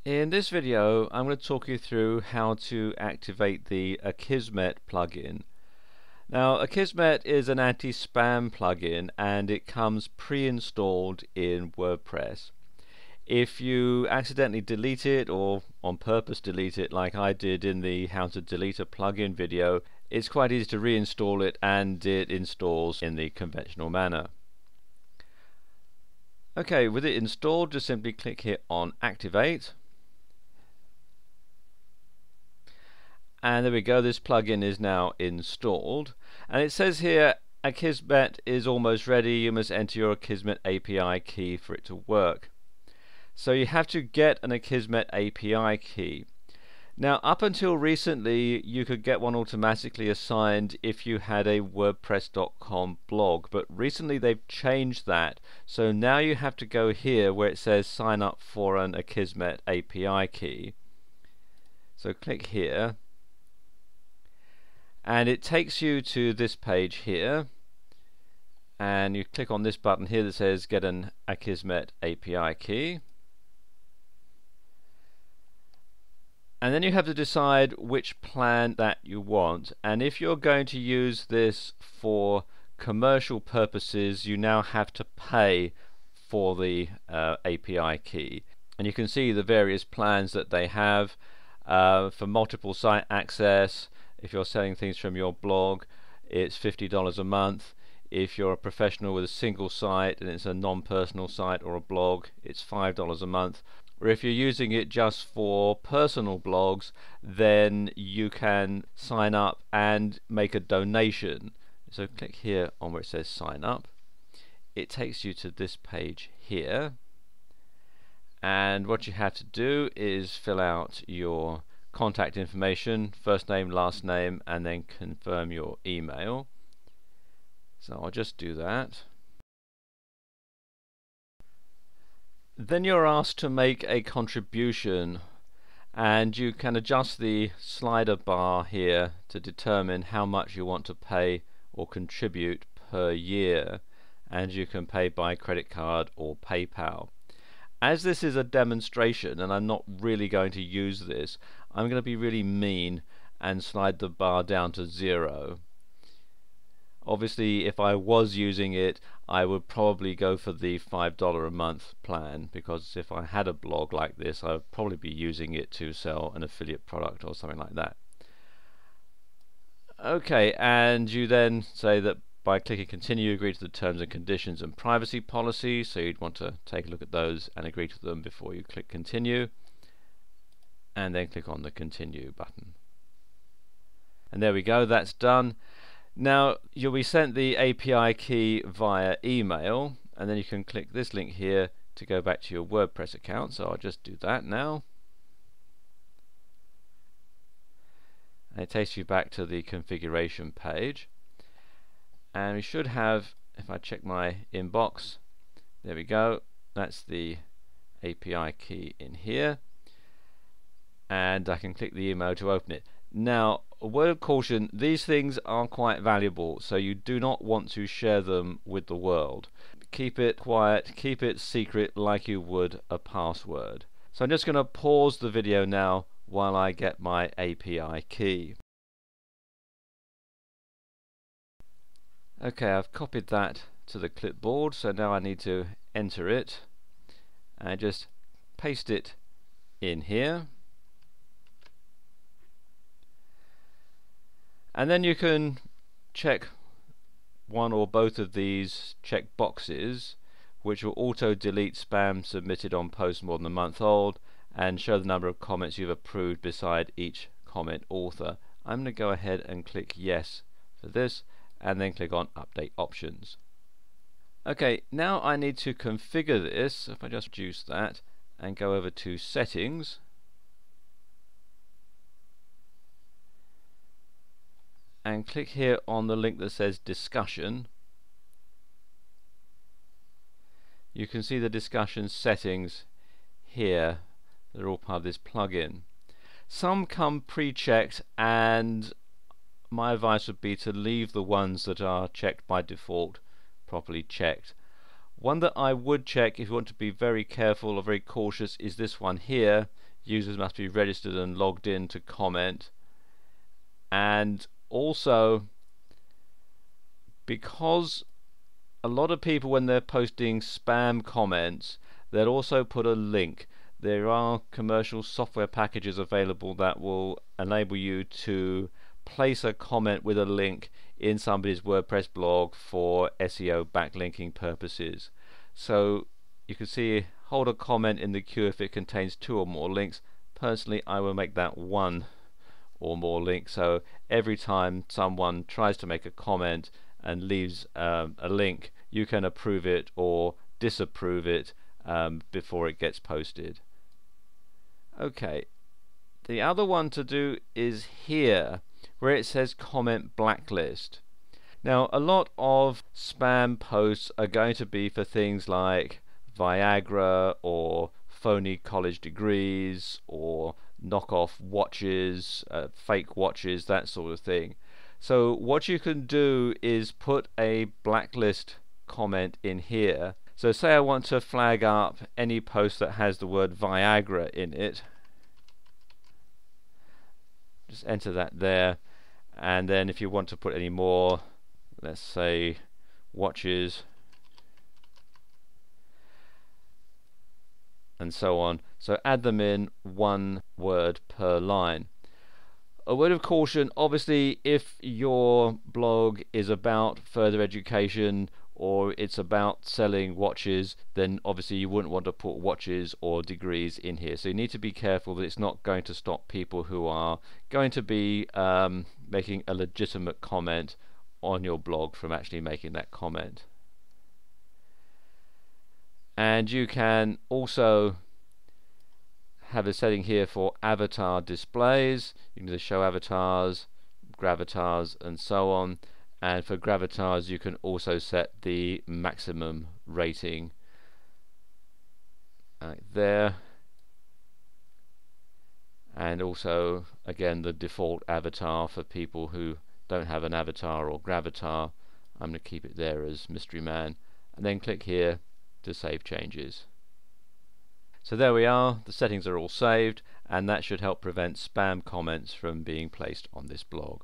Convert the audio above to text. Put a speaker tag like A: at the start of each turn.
A: In this video, I'm going to talk you through how to activate the Akismet plugin. Now, Akismet is an anti-spam plugin and it comes pre-installed in WordPress. If you accidentally delete it or on purpose delete it like I did in the How to Delete a Plugin video, it's quite easy to reinstall it and it installs in the conventional manner. Okay, with it installed, just simply click here on Activate. And there we go, this plugin is now installed, and it says here Akismet is almost ready, you must enter your Akismet API key for it to work. So you have to get an Akismet API key. Now, up until recently you could get one automatically assigned if you had a WordPress.com blog, but recently they've changed that, so now you have to go here where it says sign up for an Akismet API key. So click here and it takes you to this page here, and you click on this button here that says get an Akismet API key, and then you have to decide which plan that you want. And if you're going to use this for commercial purposes, you now have to pay for the API key, and you can see the various plans that they have for multiple site access. If you're selling things from your blog, it's $50 a month. If you're a professional with a single site and it's a non-personal site or a blog, it's $5 a month. Or if you're using it just for personal blogs, then you can sign up and make a donation. So click here on where it says sign up. It takes you to this page here, and what you have to do is fill out your contact information, first name, last name, and then confirm your email. So I'll just do that. Then you're asked to make a contribution, and you can adjust the slider bar here to determine how much you want to pay or contribute per year, and you can pay by credit card or PayPal. As this is a demonstration and I'm not really going to use this, I'm going to be really mean and slide the bar down to 0. Obviously, if I was using it, I would probably go for the $5 a month plan, because if I had a blog like this, I would probably be using it to sell an affiliate product or something like that. Okay, and you then say that by clicking continue, you agree to the terms and conditions and privacy policy, so you'd want to take a look at those and agree to them before you click continue, and then click on the continue button. And there we go, that's done. Now you'll be sent the API key via email, and then you can click this link here to go back to your WordPress account. So I'll just do that now. And it takes you back to the configuration page. And we should have, if I check my inbox, there we go, that's the API key in here, and I can click the email to open it. Now, a word of caution, these things are quite valuable, so you do not want to share them with the world. Keep it quiet, keep it secret like you would a password. So I'm just going to pause the video now while I get my API key. Okay, I've copied that to the clipboard, so now I need to enter it and just paste it in here. And then you can check one or both of these check boxes, which will auto delete spam submitted on posts more than a month old and show the number of comments you've approved beside each comment author. I'm going to go ahead and click yes for this, and then click on update options. Okay, now I need to configure this. If I just reduce that and go over to settings, and click here on the link that says discussion, you can see the discussion settings here. They're all part of this plugin. Some come pre-checked, and my advice would be to leave the ones that are checked by default properly checked. One that I would check if you want to be very careful or very cautious is this one here. users must be registered and logged in to comment. And also, because a lot of people, when they're posting spam comments, they'll also put a link. There are commercial software packages available that will enable you to place a comment with a link in somebody's WordPress blog for SEO backlinking purposes. So you can see, hold a comment in the queue if it contains 2 or more links. Personally, I will make that 1 or more links, so every time someone tries to make a comment and leaves a link, you can approve it or disapprove it before it gets posted. Okay, the other one to do is here where it says comment blacklist. Now, a lot of spam posts are going to be for things like Viagra or phony college degrees or knockoff watches, fake watches, that sort of thing. So what you can do is put a blacklist comment in here. So say I want to flag up any post that has the word Viagra in it. Just enter that there, and then if you want to put any more, let's say watches and so on, so add them in 1 word per line. A word of caution, obviously if your blog is about further education or it's about selling watches, then obviously you wouldn't want to put watches or degrees in here. So you need to be careful that it's not going to stop people who are going to be making a legitimate comment on your blog from actually making that comment. And you can also have a setting here for avatar displays. You can either show avatars, gravatars, and so on. And for gravatars, you can also set the maximum rating there, and also again the default avatar for people who don't have an avatar or gravatar. I'm going to keep it there as Mystery Man, and then click here to save changes. So there we are, the settings are all saved, and that should help prevent spam comments from being placed on this blog.